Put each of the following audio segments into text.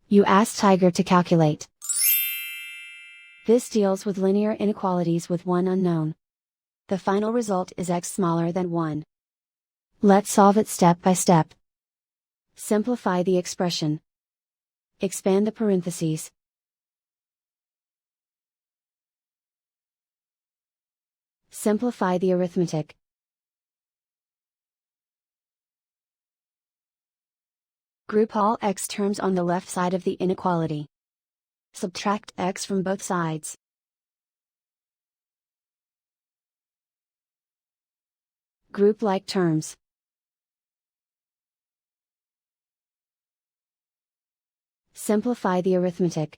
You ask Tiger to calculate. This deals with linear inequalities with one unknown. The final result is x smaller than 1. Let's solve it step by step. Simplify the expression. Expand the parentheses. Simplify the arithmetic. Group all x terms on the left side of the inequality. Subtract x from both sides. Group like terms. Simplify the arithmetic.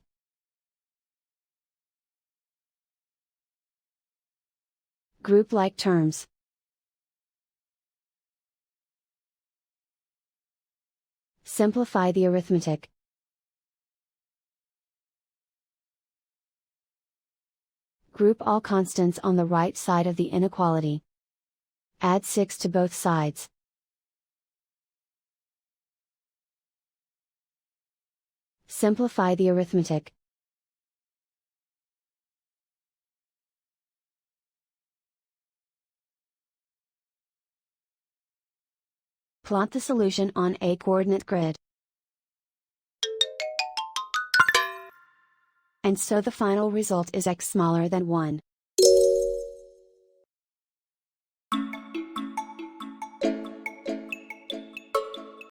Group like terms. Simplify the arithmetic. Group all constants on the right side of the inequality. Add 6 to both sides. Simplify the arithmetic. Plot the solution on a coordinate grid. And so the final result is x smaller than 1.